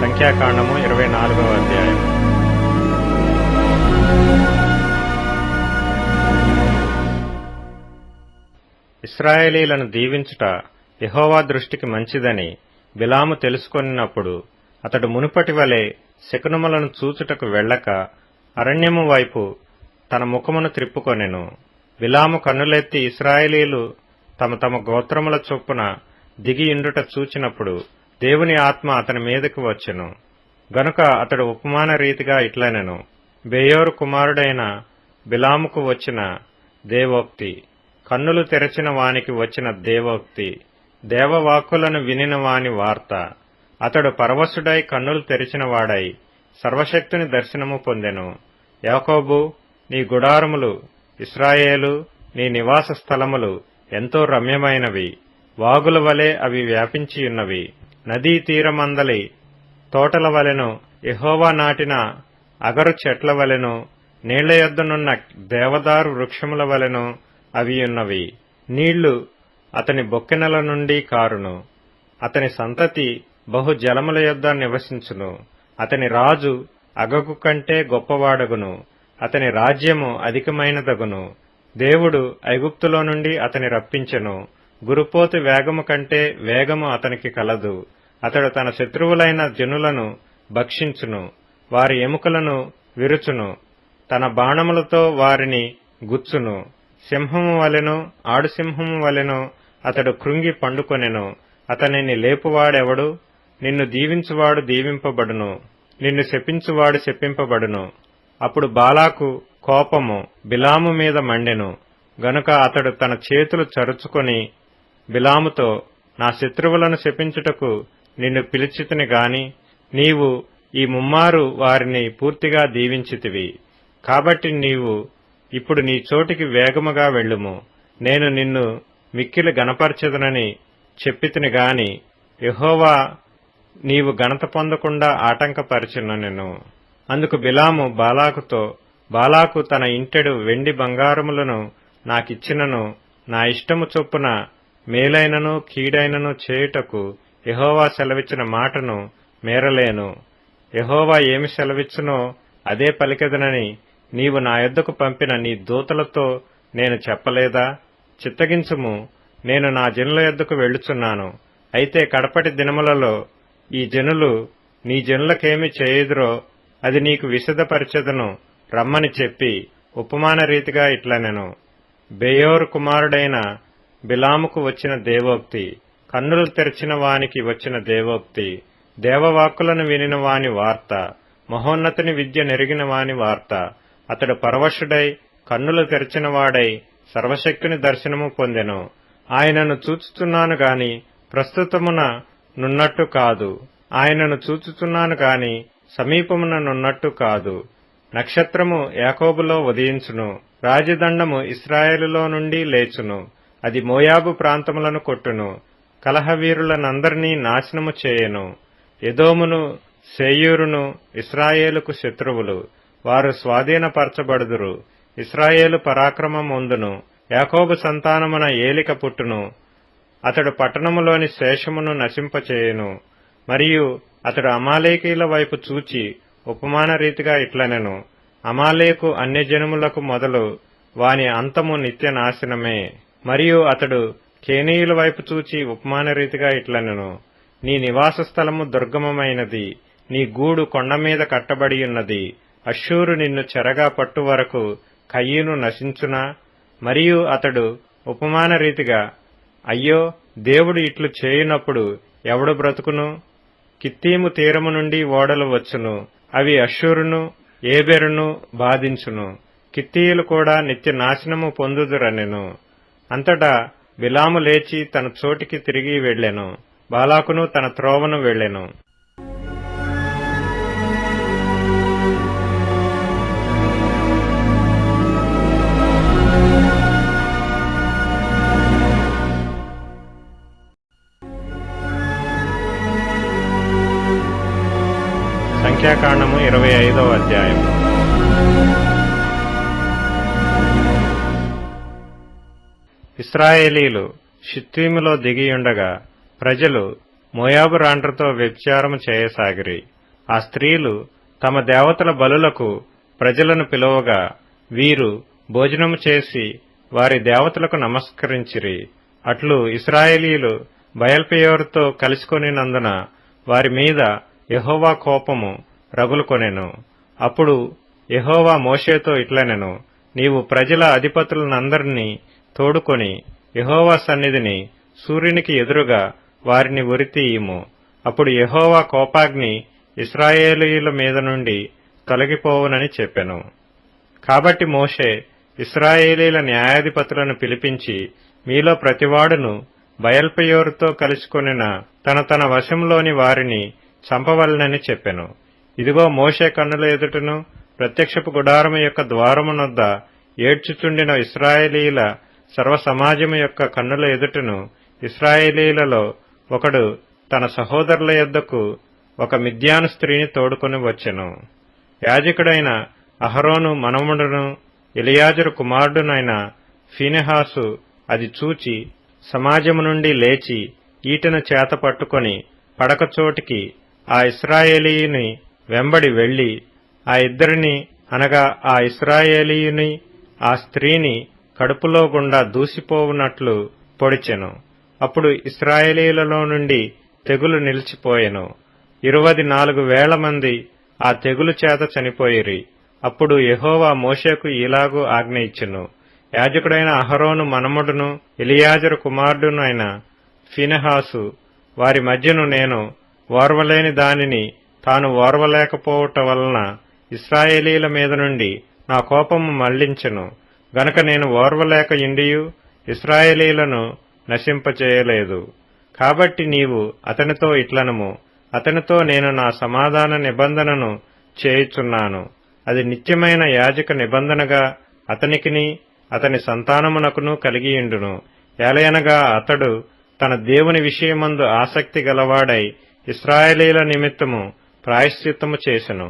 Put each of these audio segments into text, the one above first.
సంఖ్యాకాండము 24వ అధ్యాయం. ఇశ్రాయేలీలను దీవించుట యెహోవా దృష్టికి మంచిదని బిలాము తెలుసుకొనినప్పుడు అతడు మునుపటి వలె శకునములను చూచుటకు వెళ్ళక అరణ్యము వైపు తన ముఖమును త్రిప్పుకొనెను. బిలాము కన్నులెత్తి ఇశ్రాయేలీలు తమ తమ గోత్రముల చొప్పున దిగియుండుట చూచినప్పుడు దేవుని ఆత్మ అతని మీదకు వచ్చెను. గనుక అతడు ఉపమాన రీతిగా ఇట్లనెను: బెయోరు కుమారుడైన బిలాముకు వచ్చిన దేవోక్తి, కన్నులు తెరచిన వానికి వచ్చిన దేవోక్తి, దేవవాక్కులను వినిన వాని వార్త. అతడు పరవశుడై కన్నులు తెరిచిన వాడై సర్వశక్తుని దర్శనము పొందెను. యాకోబు, నీ గుడారములు, ఇశ్రాయేలు, నీ నివాస స్థలములు ఎంతో రమ్యమైనవి. వాగుల వలె అవి వ్యాపించియున్నవి. నదీ తీరమందలి తోటల వలెను, యెహోవా నాటిన అగరు చెట్ల వలెను, నీళ్ల యొద్దనున్న దేవదారు వృక్షముల వలెను అవియున్నవి. నీళ్లు అతని బొక్కెనల నుండి కారును. అతని సంతతి బహు జలముల యొద్ద నివసించును. అతని రాజు అగగు కంటే గొప్పవాడగును. అతని రాజ్యము అధికమైనదగును. దేవుడు ఐగుప్తులో నుండి అతని రప్పించెను. గురుపోతు వేగము కంటే వేగము అతనికి కలదు. అతడు తన శత్రువులైన జనులను భక్షించును, వారి ఎముకలను విరుచును, తన బాణములతో వారిని గుచ్చును. సింహము వలెను, ఆడుసింహము వలెను అతడు కృంగి పండుకొనెను. అతనిని లేపువాడెవడు? నిన్ను దీవించువాడు దీవింపబడును, నిన్ను శపించువాడు శపింపబడును. అప్పుడు బాలాకు కోపము బిలాము మీద మండెను. గనుక అతడు తన చేతులు చరుచుకొని బిలాముతో, నా శత్రువులను శపించుటకు నిన్ను పిలిచితిని గాని నీవు ఈ ముమ్మారు వారిని పూర్తిగా దీవించితివి. కాబట్టి నీవు ఇప్పుడు నీ చోటికి వేగముగా వెళ్ళుము. నేను నిన్ను మిక్కిలి గణపరచెదనని చెప్పితిని గాని యెహోవా నీవు ఘనత పొందకుండా ఆటంకపరచెనెను. అందుకు బిలాము బాలాకుతో, బాలాకు తన ఇంటెడు వెండి బంగారములను నాకిచ్చినను నా ఇష్టము చొప్పున మేలైనను కీడైనను చేయుటకు యెహోవా సెలవిచ్చిన మాటను మేరలేను. యెహోవా ఏమి సెలవిచ్చునో అదే పలికెదనని నీవు నా యొద్దకు పంపిన నీ దూతలతో నేను చెప్పలేదా? చిత్తగించుము, నేను నా జనుల యొద్దకు వెళ్ళుచున్నాను. అయితే కడపటి దినములలో ఈ జనులు నీ జనులకేమి చేయుదురో అది నీకు విశదపరచెదను రమ్మని చెప్పి ఉపమాన రీతిగా ఇట్లనెను: బెయోరు కుమారుడైన బిలాముకు వచ్చిన దేవోక్తి, కన్నులు తెరిచిన వానికి వచ్చిన దేవోక్తి, దేవవాక్కులను వినిన వాని వార్త, మహోన్నతుని విద్య నెరిగిన వాని వార్త. అతడు పరవశుడై కన్నులు తెరిచిన వాడై సర్వశక్తుని దర్శనము పొందెను. ఆయనను చూచుచున్నాను గాని ప్రస్తుతమున నున్నట్టు కాదు, ఆయనను చూచుచున్నాను గాని సమీపమున నున్నట్టు కాదు. నక్షత్రము యాకోబులో ఉదయించును, రాజదండము ఇశ్రాయేలులో నుండి లేచును. అది మోయాబు ప్రాంతములను కొట్టును, కలహవీరులనందరినీ నాశనము చేయను. ఎదోమును సేయూరును ఇశ్రాయేలుకు శత్రువులు, వారు స్వాధీనపరచబడుదురు. ఇశ్రాయేలు పరాక్రమమొందును, యాకోబు సంతానమున ఏలిక పుట్టును. అతడు పట్టణములోని శేషమును నశింపచేయును. మరియు అతడు అమాలేకీల వైపు చూచి ఉపమాన రీతిగా ఇట్లనెను: అమాలేకు అన్యజనములకు మొదలు, వాని అంతము నిత్య నాశనమే. మరియు అతడు కేనీయుల వైపు చూచి ఉపమాన రీతిగా ఇట్లనెను: నీ నివాస స్థలము దుర్గమమైనది, నీ గూడు కొండమీద కట్టబడియున్నది. అష్షూరు నిన్ను చెరగా పట్టు వరకు కయీను నశించునా? మరియు అతడు ఉపమాన రీతిగా, అయ్యో, దేవుడు ఇట్లు చేయునప్పుడు ఎవడు బ్రతుకును? కిత్తీము తీరము నుండి ఓడలు వచ్చును, అవి అష్షూరును ఏబెరును బాధించును. కిత్తీయులు కూడా నిత్య నాశనము పొందుదురనెను. అంతటా బిలాము లేచి తన చోటికి తిరిగి వెళ్ళెను. బాలాకును తన త్రోవను వెళ్ళెను. సంఖ్యాకాండము 25వ అధ్యాయం. ఇశ్రాయేలీలు షిత్తీములో దిగియుండగా ప్రజలు మోయాబు రాండ్రతో వ్యభిచారము చేయసాగిరి. ఆ స్త్రీలు తమ దేవతల బలులకు ప్రజలను పిలువగా వీరు భోజనము చేసి వారి దేవతలకు నమస్కరించిరి. అట్లు ఇశ్రాయేలీయులు బయల్పెయోరుతో కలుసుకొనినందున వారి మీద యెహోవా కోపము రగులుకొనెను. అప్పుడు యెహోవా మోషేతో ఇట్లనెను, నీవు ప్రజల అధిపతులనందరినీ తోడుకొని యెహోవా సన్నిధిని సూర్యునికి ఎదురుగా వారిని ఉరితీయుము. అప్పుడు యెహోవా కోపాగ్ని ఇశ్రాయేలీయుల మీద నుండి తొలగిపోవునని చెప్పెను. కాబట్టి మోషే ఇశ్రాయేలీయుల న్యాయాధిపతులను పిలిపించి, మీలో ప్రతివాడును బయల్పెయోరుతో కలుసుకొనిన తన తన వశంలోని వారిని చంపవలెనని చెప్పెను. ఇదిగో మోషే కన్నుల ఎదుటను ప్రత్యక్షపు గుడారము యొక్క ద్వారమునొద్ద ఏడ్చుచుండిన ఇశ్రాయేలీయుల సర్వసమాజము యొక్క కన్నుల ఎదుటను ఇశ్రాయేలీయులలో ఒకడు తన సహోదరుల యొద్దకు ఒక మిద్యాను స్త్రీని తోడుకొని వచ్చెను. యాజకుడైన అహరోను మనమడును ఎలియాజరు కుమారుడునైన ఫీనెహాసు అది చూచి సమాజము నుండి లేచి ఈటెను చేత పట్టుకొని పడకచోటికి ఆ ఇశ్రాయేలీయుని వెంబడి వెళ్లి ఆ ఇద్దరిని అనగా ఆ ఇశ్రాయేలీయుని ఆ స్త్రీని కడుపులో గుండా దూసిపోవునట్లు పొడిచెను. అప్పుడు ఇశ్రాయేలీయులలో నుండి తెగులు నిలిచిపోయెను. 24,000 మంది ఆ తెగులు చేత చనిపోయిరి. అప్పుడు యెహోవా మోషేకు ఇలాగు ఆజ్ఞ ఇచ్చెను, యాజకుడైన అహరోను మనమడును ఎలియాజరు కుమారుడునైన ఫీనెహాసు వారి మధ్యను నేను ఓర్వలేని దానిని తాను ఓర్వలేకపోవట వలన ఇశ్రాయేలీయుల మీద నుండి నా కోపము మళ్లించెను గనక నేను ఓర్వలేక ఇండియు ఇశ్రాయేలీయులను నశింపచేయలేదు. కాబట్టి నీవు అతనితో ఇట్లనము, అతనితో నేను నా సమాధాన నిబంధనను చేయుచున్నాను. అది నిత్యమైన యాజక నిబంధనగా అతనికిని అతని సంతానమునకును కలిగియుండును. ఏలయనగా అతడు తన దేవుని విషయమందు ఆసక్తి గలవాడై ఇశ్రాయేలీయుల నిమిత్తము ప్రాయశ్చిత్తము చేసెను.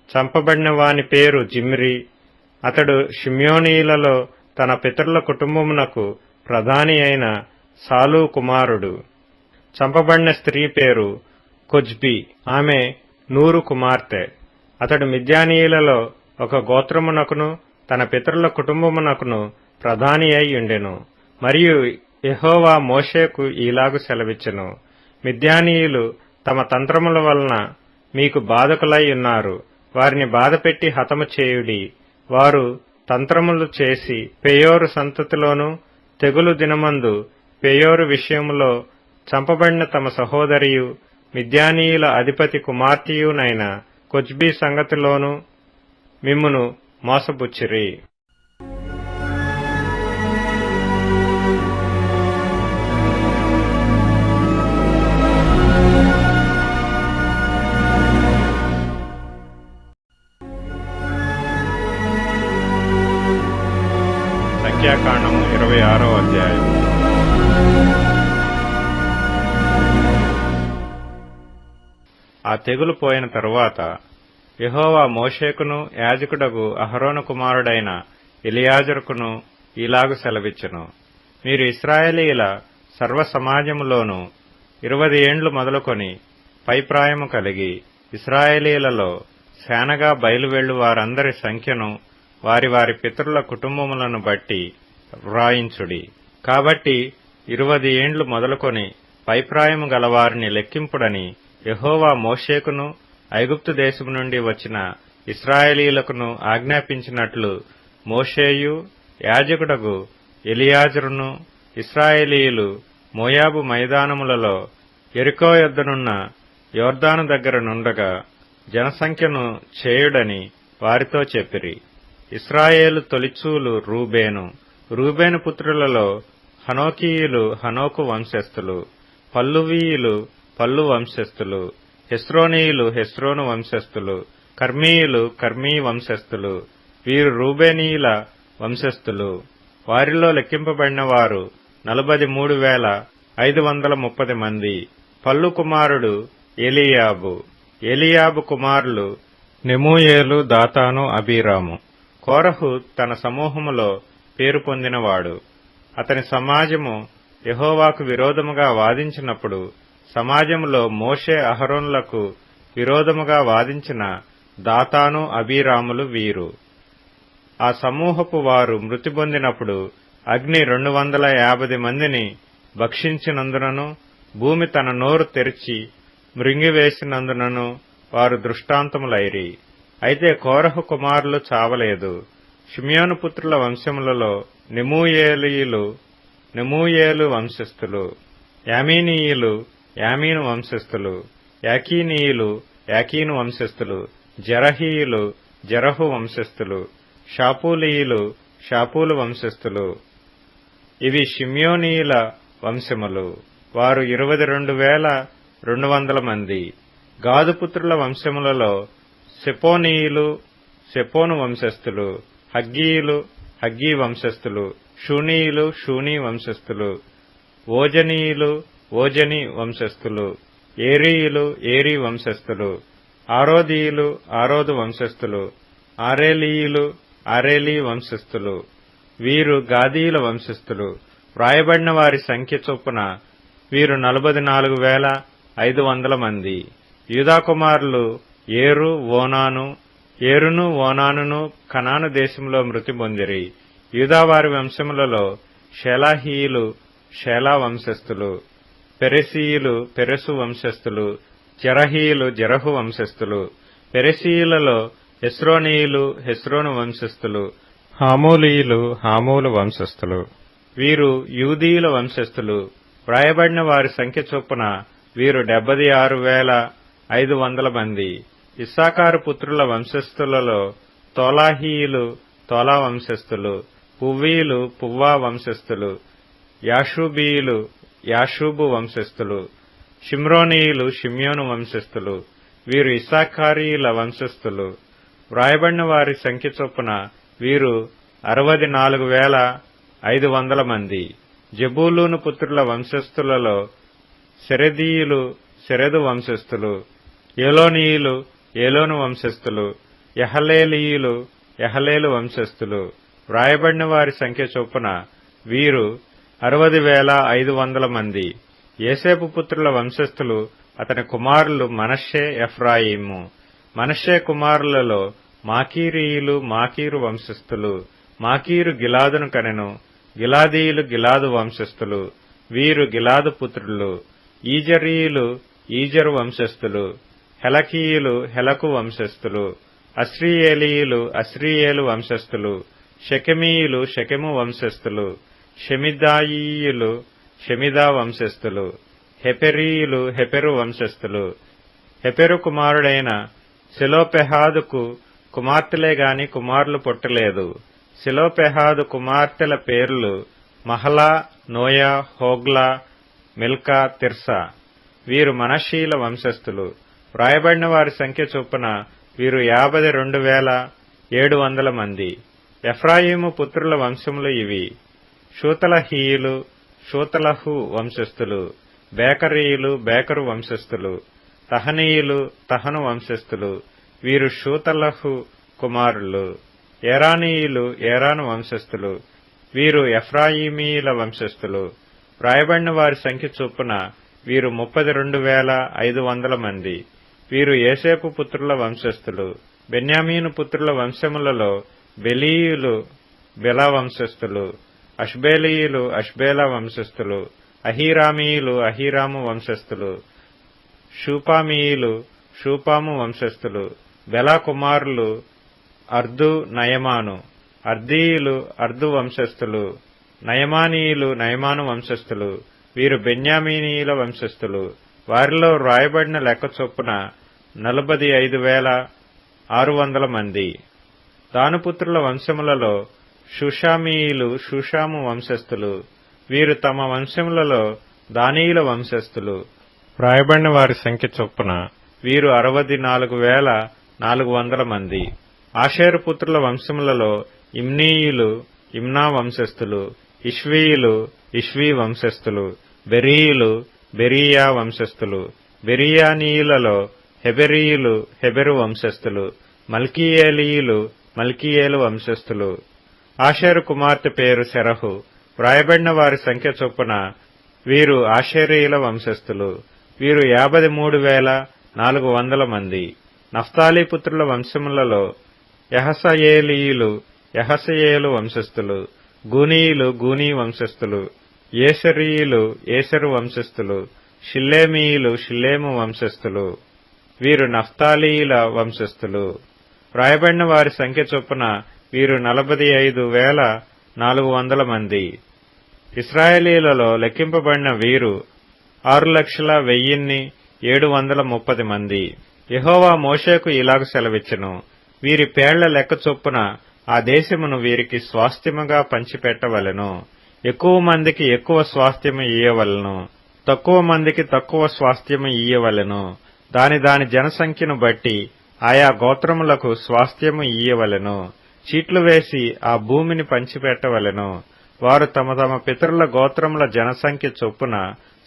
చంపబడిన వాని పేరు జిమ్రి. అతడు షిమ్యోనీయులలో తన పితరుల కుటుంబమునకు ప్రధాని అయిన సాలు కుమారుడు. చంపబడిన స్త్రీ పేరు కొజ్బి. ఆమె నూరు కుమార్తె. అతడు మిద్యానీయులలో ఒక గోత్రమునకును తన పితరుల కుటుంబమునకును ప్రధాని అయి ఉండెను. మరియు యెహోవా మోషేకు ఈలాగు సెలవిచ్చెను, మిద్యానీయులు తమ తంత్రముల వలన మీకు బాధకులై ఉన్నారు. వారిని బాధపెట్టి హతము చేయుడి. వారు తంత్రములు చేసి పెయోరు సంతతిలోను తెగులు దినమందు పెయోరు విషయములో చంపబడిన తమ సహోదరియు మిద్యానీయుల అధిపతి కుమార్తెయునైన కొజ్బీ సంగతిలోను మిమ్మును మోసపుచ్చిరి. సంఖ్యాకాండము 26వ అధ్యాయం. ఆ తెగులు పోయిన తరువాత యెహోవా మోషేకును యాజకుడగు అహరోను కుమారుడైన ఎలియాజరుకును ఇలాగు సెలవిచ్చెను, మీరు ఇశ్రాయేలీయుల సర్వ సమాజములోను 20 ఏండ్లు మొదలుకొని పైప్రాయము కలిగి ఇశ్రాయేలీయులలో సేనగా బయలువెళ్ళు వారందరి సంఖ్యను వారి వారి పితరుల కుటుంబములను బట్టి వ్రాయించుడి. కాబట్టి 20 ఏండ్లు మొదలుకొని పైప్రాయము గలవారిని లెక్కింపుడని యెహోవా మోషేకును ఐగుప్తు దేశము నుండి వచ్చిన ఇశ్రాయేలీయులకును ఆజ్ఞాపించినట్లు మోషేయు యాజకుడగు ఎలియాజరును ఇశ్రాయేలీయులు మోయాబు మైదానములలో యెరికో యొద్దనున్న యొర్దాను దగ్గర నుండగా జనసంఖ్యను చేయుడని వారితో చెప్పిరి. ఇశ్రాయేలు తొలిచూలు రూబేను. రూబేను పుత్రులలో హనోకీయులు హనోకు వంశస్థులు, పల్లువీయులు పల్లు వంశస్థులు, హెస్రోనీయులు హెస్రోను వంశస్థులు, కర్మీయులు కర్మీ వంశస్థులు. వీరు రూబేనీయుల వంశస్థులు. వారిలో లెక్కింపబడిన వారు 43,530 మంది. పల్లు కుమారుడు ఏలీయాబు. ఏలీయాబు కుమారులు నెమూయేలు, దాతాను, అబీరాము. కోరహు తన సమూహములో పేరు పొందినవాడు. అతని సమాజము యెహోవాకు విరోధముగా వాదించినప్పుడు సమాజములో మోషే అహరోనులకు విరోధముగా వాదించిన దాతాను అబీరాములు వీరు. ఆ సమూహపు వారు మృతి పొందినప్పుడు అగ్ని 250 మందిని భక్షించినందునను భూమి తన నోరు తెరిచి మృంగివేసినందునను వారు దృష్టాంతములైరి. అయితే కోరహు కుమారులు చావలేదు. షిమ్యోను పుత్రుల వంశములలో నెమూయేలు వంశస్థులు, యామీనీయులు యామీను వంశస్థులు, యాకీనీయులు యాకీను వంశస్థులు, జరహీయులు జరహు వంశస్థులు, షాపూలీయులు షాపూలు వంశస్థులు. ఇవి షిమ్యోనీయుల వంశములు. వారు 22,200 మంది. గాదుపుత్రుల వంశములలో సెపోనీయులు సెపోను వంశస్థులు, హగ్గీయులు హగ్గీ వంశస్థులు, షూనీయులు షూనీ వంశస్థులు, ఓజనీయులు ఓజని వంశస్థులు, ఏరీయులు ఏరీ వంశస్థులు, ఆరోదీయులు ఆరోదు వంశస్థులు, ఆరేలీయులు ఆరేలీ వంశస్థులు. వీరు గాదీయుల వంశస్థులు. వ్రాయబడిన వారి సంఖ్య చొప్పున వీరు 44,500 మంది. యూదాకుమారులు ఏరును ఓనానును కనాను దేశంలో మృతి పొందిరి. యూదావారి వంశములలో షేలాహీయులు షేలా వంశస్థులు, పెరెసీయులు పెరెసు వంశస్థులు, జరహీయులు జరహు వంశస్థులు. పెరెసీయులలో హెస్రోనీయులు హెస్రోను వంశస్థులు, హామూలీయులు హామూలు వంశస్థులు. వీరు యూదీయుల వంశస్థులు. వ్రాయబడిన వారి సంఖ్య చొప్పున వీరు 76,500 మంది. ఇస్సాకారు పుత్రుల వంశస్థులలో తోలాహీయులు తోలా వంశస్థులు, పువ్వీయులు పువ్వా వంశస్థులు, యాషూబీయులు యాషూబు వంశస్థులు, షిమ్రోనీయులు షిమ్యోను వంశస్థులు. వీరు ఇస్సాకారీయుల వంశస్థులు. వ్రాయబడిన వారి సంఖ్య చొప్పున వీరు 64,500 మంది. జబూలూను పుత్రుల వంశస్థులలో సెరెదీయులు సెరెదు వంశస్థులు, ఏలోనీయులు ఏలోను వంశస్థులు, యహలేలీయులు యహలేలు వంశస్థులు. వ్రాయబడిన వారి సంఖ్య చొప్పున వీరు 60,500 మంది. యోసేపు పుత్రుల వంశస్థులు అతని కుమారులు మనష్షే ఎఫ్రాయిము. మనష్షే కుమారులలో మాకీరీయులు మాకీరు వంశస్థులు. మాకీరు గిలాదును కనెను. గిలాదీయులు గిలాదు వంశస్థులు. వీరు గిలాదు పుత్రులు. ఈజరీయులు ఈజరు వంశస్థులు. హెలకీయులు హెలకు వంశస్థులు. అస్రీయేలీయులు అస్రీయేలు వంశస్థులు. షెకెమీయులు షెకెము వంశస్థులు. షెమిదాయీయులు షెమిదా వంశస్థులు. హెపెరీయులు హెపెరు వంశస్థులు. హెపెరు కుమారుడైన సెలోపెహాదుకు కుమార్తెలే గాని కుమారులు పుట్టలేదు. సెలోపెహాదు కుమార్తెల పేర్లు Mahlah Noah Hoglah Milcah Tirzah. వీరు మనష్షీల వంశస్థులు. వ్రాయబడిన వారి సంఖ్య చొప్పున వీరు 52,700 మంది. ఎఫ్రాయిము పుత్రుల వంశములు ఇవి: షూతలహీయులు షూతలహు వంశస్థులు. బేకరీయులు బేకరు వంశస్థులు. తహనీయులు తహను వంశస్థులు. వీరు షూతలహు కుమారులు. ఏరానీయులు ఏరాను వంశస్థులు. వీరు ఎఫ్రాయిమీయుల వంశస్థులు. వ్రాయబడిన వారి సంఖ్య చొప్పున వీరు 32,500 మంది. వీరు యోసేపు పుత్రుల వంశస్థులు. బెన్యామీను పుత్రుల వంశములలో బెలీయులు బెలా వంశస్థులు. అష్బేలీయులు అష్బేలా వంశస్థులు. అహీరామీయులు అహీరాము వంశస్థులు. షూపామీయులు షూపాము వంశస్థులు. బెలా కుమారులు అర్దు నయమాను. అర్దీయులు అర్దు వంశస్థులు. నయమానీయులు నయమాను వంశస్థులు. వీరు బెన్యామీనీయుల వంశస్థులు. వారిలో వ్రాయబడిన లెక్క చొప్పున 45,600 మంది. దానుపుత్రుల వంశములలో షూషామీయులు షూషాము వంశస్థులు. వీరు తమ వంశములలో దానీయుల వంశస్థులు. వ్రాయబడిన వారి సంఖ్య చొప్పున వీరు 64,400 మంది. ఆషేరు పుత్రుల వంశములలో ఇమ్నీయులు ఇమ్నా వంశస్థులు. ఇష్వీయులు ఇష్వీ వంశస్థులు. బెరీయులు బెరీయా వంశస్థులు. బెరీయానీయులలో హెబెరీయులు హెబెరు వంశస్థులు. మల్కీయేలీయులు మల్కీయేలు వంశస్థులు. ఆషేరు కుమార్తె పేరు సెరహు. వ్రాయబడిన వారి సంఖ్య చొప్పున వీరు ఆషేరీయుల వంశస్థులు. వీరు 400 మంది. నఫ్తాలి పుత్రుల వంశములలో యహసయేలీయులు యహసయేలు వంశస్థులు, గూనీయులు గూనీ వంశస్థులు, యేసెరీయులు యేసెరు వంశస్థులు, షిల్లేమీయులు షిల్లేము వంశస్థులు. వీరు నఫ్తాలీయుల వంశస్థులు. వ్రాయబడిన వారి సంఖ్య చొప్పున వీరు 45,400 మంది. ఇశ్రాయేలీయులలో లెక్కింపబడిన వీరు 6,01,730 మంది. యెహోవా మోషేకు ఇలాగ సెలవిచ్చెను, వీరి పేళ్ల లెక్క చొప్పున ఆ దేశమును వీరికి స్వాస్థ్యముగా పంచిపెట్టవలెను. ఎక్కువ మందికి ఎక్కువ స్వాస్థ్యము ఇయ్యవలెను, తక్కువ మందికి తక్కువ స్వాస్థ్యము ఇయ్యవలెను. దాని దాని జనసంఖ్యను బట్టి ఆయా గోత్రములకు స్వాస్థ్యము ఇయ్యవలెను. చీట్లు వేసి ఆ భూమిని పంచిపెట్టవలెను. వారు తమ తమ పితరుల గోత్రముల జనసంఖ్య చొప్పున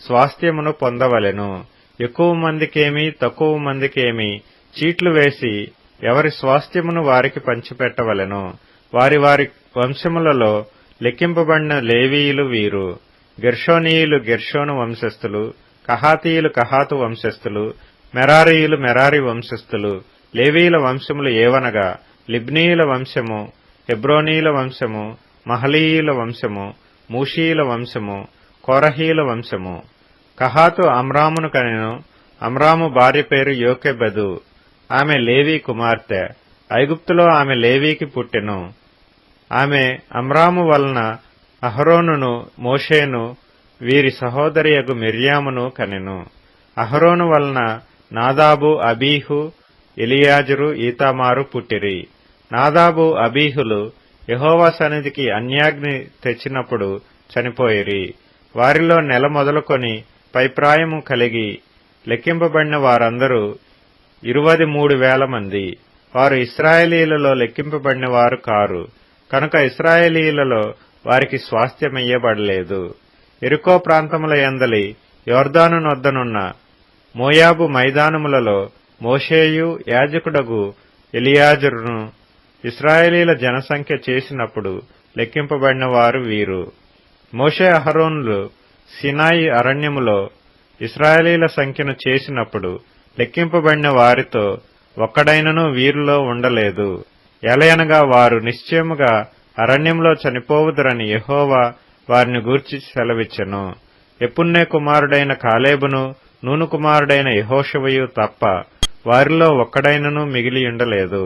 స్వాస్థ్యమును పొందవలెను. ఎక్కువ మందికేమి తక్కువ మందికేమి చీట్లు వేసి ఎవరి స్వాస్థ్యమును వారికి పంచిపెట్టవలెను. వారి వారి వంశములలో లెక్కింపబడిన లేవీయులు వీరు. గెర్షోనీయులు గెర్షోను వంశస్థులు, కహాతీయులు కహాతు వంశస్థులు, మెరారీయులు మెరారి వంశస్థులు. లేవీయుల వంశములు ఏవనగా లిబ్నీయుల వంశము, హెబ్రోనీయుల వంశము, మహలీయుల వంశము, మూషీయుల వంశము, కోరహీయుల వంశము. కహాతు అమ్రామును కనెను. అమ్రాము భార్య పేరు యోకెబెదు. ఆమె లేవీ కుమార్తె. ఐగుప్తులో ఆమె లేవీకి పుట్టెను. ఆమె అమ్రాము వలన అహరోనును మోషేను వీరి సహోదరియగు మిర్యామును కనెను. అహరోను వలన నాదాబు అబీహు ఎలియాజరు ఈతామారు పుట్టిరి. నాదాబు అబీహులు యెహోవా సన్నిధికి అన్యాగ్ని తెచ్చినప్పుడు చనిపోయిరి. వారిలో నెల మొదలుకొని పైప్రాయము కలిగి లెక్కింపబడిన వారందరూ 23,000 మంది. వారు ఇశ్రాయేలీయులలో లెక్కింపబడిన వారు కారు, కనుక ఇశ్రాయేలీయులలో వారికి స్వాస్థ్యమియ్యబడలేదు. యెరికో ప్రాంతముల యందలి యోర్దాను నొద్దనున్న మోయాబు మైదానములలో మోషేయు యాజకుడగు ఎలియాజరును ఇశ్రాయేలీల జనసంఖ్య చేసినప్పుడు లెక్కింపబడిన వారు వీరు. మోషే అహరోనులు సినాయి అరణ్యములో ఇశ్రాయేలీల సంఖ్యను చేసినప్పుడు లెక్కింపబడిన వారితో ఒక్కడైనను వీరిలో ఉండలేదు. ఎలయనగా వారు నిశ్చయముగా అరణ్యంలో చనిపోవుదురని యెహోవా వారిని గూర్చి సెలవిచ్చెను. యెఫున్నె కుమారుడైన కాలేబును నూను కుమారుడైన యెహోషువయు తప్ప వారిలో ఒక్కడైనను మిగిలియుండలేదు.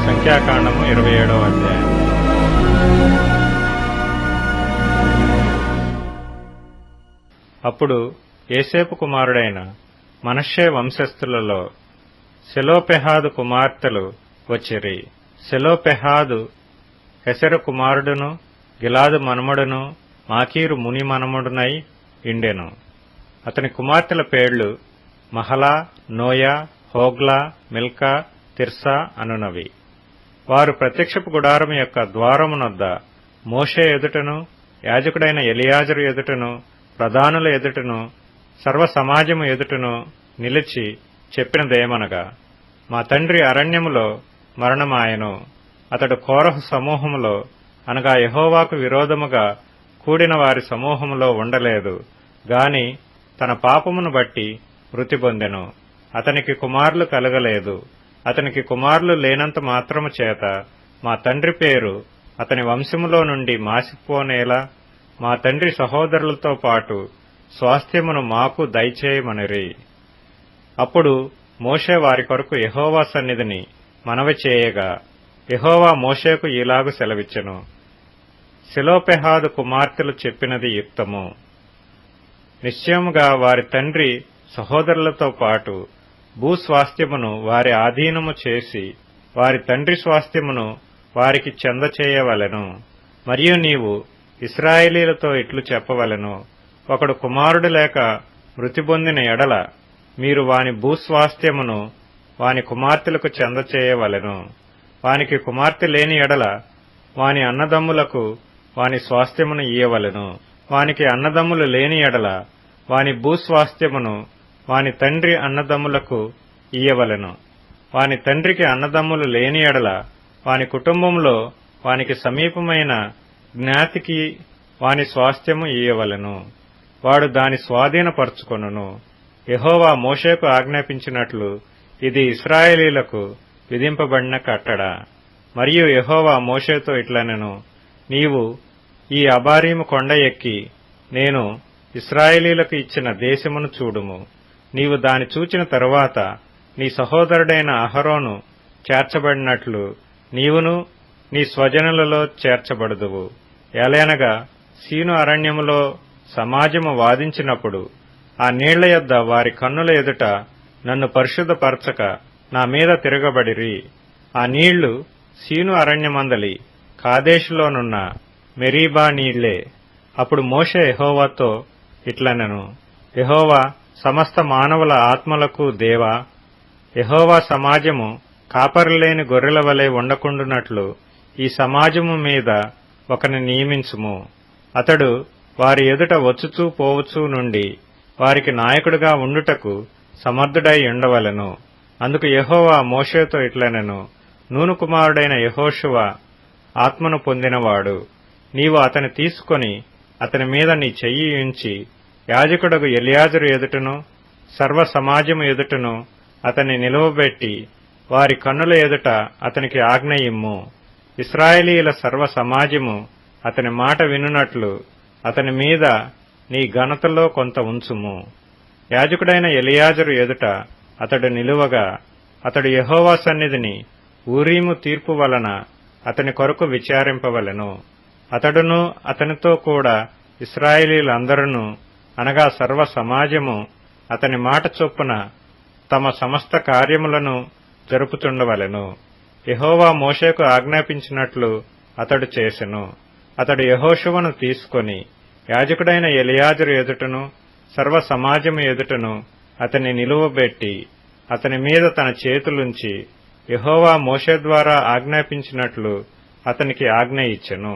సంఖ్యాకాండము 27వ అధ్యాయం. అప్పుడు యోసేపు కుమారుడైన మనష్షే వంశస్థులలో సెలోపెహాదు కుమార్తెలు వచ్చిరి. సెలోపెహాదు హెసెరు కుమారుడును గిలాదు మనుమడును మాకీరు ముని మనముడునై ఇండెను. అతని కుమార్తెల పేర్లు Mahlah, Noah, Hoglah, Milcah, Tirzah అనునవి. వారు ప్రత్యక్షపు గుడారము యొక్క ద్వారమునొద్ద మోషే ఎదుటను యాజకుడైన ఎలియాజరు ఎదుటను ప్రధానుల ఎదుటను సర్వ సమాజము ఎదుటను నిలిచి చెప్పినదేమనగా, మా తండ్రి అరణ్యములో మరణమాయెను. అతడు కోరహు సమూహములో అనగా యెహోవాకు విరోధముగా కూడిన వారి సమూహములో ఉండలేదు గాని తన పాపమును బట్టి మృతి పొందెను. అతనికి కుమారులు కలగలేదు. అతనికి కుమారులు లేనంత మాత్రము చేత మా తండ్రి పేరు అతని వంశములో నుండి మాసిపోనేలా మా తండ్రి సహోదరులతో పాటు స్వాస్థ్యమును మాకు దయచేయమనిరి. అప్పుడు మోషే వారి కొరకు యెహోవా సన్నిధిని మనవి చేయగా యెహోవా మోషేకు ఇలాగు సెలవిచ్చెను, సెలోపెహాదు కుమార్తెలు చెప్పినది యుక్తము. నిశ్చయముగా వారి తండ్రి సహోదరులతో పాటు భూస్వాస్థ్యమును వారి ఆధీనము చేసి వారి తండ్రి స్వాస్థ్యమును వారికి చెందచేయవలెను. మరియు నీవు ఇశ్రాయేలీలతో ఇట్లు చెప్పవలెను, ఒకడు కుమారుడు లేక మృతి పొందిన ఎడల మీరు వాని భూస్వాస్థ్యమును వాని కుమార్తెలకు చెందచేయవలెను. వానికి కుమార్తె లేని ఎడల వాని అన్నదమ్ములకు వాని స్వాస్థ్యమును ఇయ్యవలెను. వానికి అన్నదమ్ములు లేని ఎడల వాని భూస్వాస్థ్యమును వాని తండ్రి అన్నదమ్ములకు ఇయ్యవలెను. వాని తండ్రికి అన్నదమ్ములు లేని ఎడల వాని కుటుంబంలో వానికి సమీపమైన జ్ఞాతికి వాని స్వాస్థ్యము ఇయ్యవలెను. వాడు దాని స్వాధీనపరచుకొనును. యెహోవా మోషేకు ఆజ్ఞాపించినట్లు ఇది ఇశ్రాయేలీలకు విధింపబడిన కట్టడ. మరియు యెహోవా మోషేతో ఇట్లనెను, నీవు ఈ అబారీము కొండ ఎక్కి నేను ఇశ్రాయేలీలకు ఇచ్చిన దేశమును చూడుము. నీవు దాని చూచిన తరువాత నీ సహోదరుడైన అహరోను చేర్చబడినట్లు నీవును నీ స్వజనులలో చేర్చబడుదువు. ఏలయనగా సీను అరణ్యములో సమాజము వాదించినప్పుడు ఆ నీళ్ల యొద్ద వారి కన్నుల ఎదుట నన్ను పరిశుద్ధపరచక నా మీద తిరగబడిరి. ఆ నీళ్లు సీను అరణ్యమందలి కాదేశులోనున్న మెరీబా నీళ్లే. అప్పుడు మోషే యెహోవాతో ఇట్లనెను, యెహోవా సమస్త మానవుల ఆత్మలకు దేవా, యెహోవా సమాజము కాపరిలేని గొర్రెల వలె ఉండకుండునట్లు ఈ సమాజము మీద ఒకని నియమించుము. అతడు వారి ఎదుట వచ్చుచూ పోవచూ నుండి వారికి నాయకుడిగా ఉండుటకు సమర్థుడై ఉండవలెను. అందుకు యెహోవా మోషేతో ఇట్లనెను, నూను కుమారుడైన యెహోషువ ఆత్మను పొందినవాడు. నీవు అతని తీసుకొని అతని మీద నీ చెయ్యి ఉంచి యాజకుడగు ఎలియాజరు ఎదుటను సర్వ సమాజము ఎదుటను అతన్ని నిలువబెట్టి వారి కన్నుల ఎదుట అతనికి ఆజ్ఞ ఇమ్ము. ఇశ్రాయేలీయుల సర్వ సమాజము అతని మాట వినునట్లు అతని మీద నీ ఘనతలో కొంత ఉంచుము. యాజకుడైన ఎలియాజరు ఎదుట అతడు నిలువగా అతడు యెహోవా సన్నిధిని ఊరీము తీర్పు వలన అతని కొరకు విచారింపవలెను. అతడును అతనితో కూడా ఇశ్రాయేలీయులందరూ అనగా సర్వ సమాజము అతని మాట చొప్పున తమ సమస్త కార్యములను జరుపుచుండవలెను. యెహోవా మోషేకు ఆజ్ఞాపించినట్లు అతడు చేసెను. అతడు యెహోషువను తీసుకొని యాజకుడైన ఎలియాజరు ఎదుటను సర్వ సమాజము ఎదుటను అతన్ని నిలువబెట్టి అతని మీద తన చేతులుంచి యెహోవా మోషే ద్వారా ఆజ్ఞాపించినట్లు అతనికి ఆజ్ఞ ఇచ్చెను.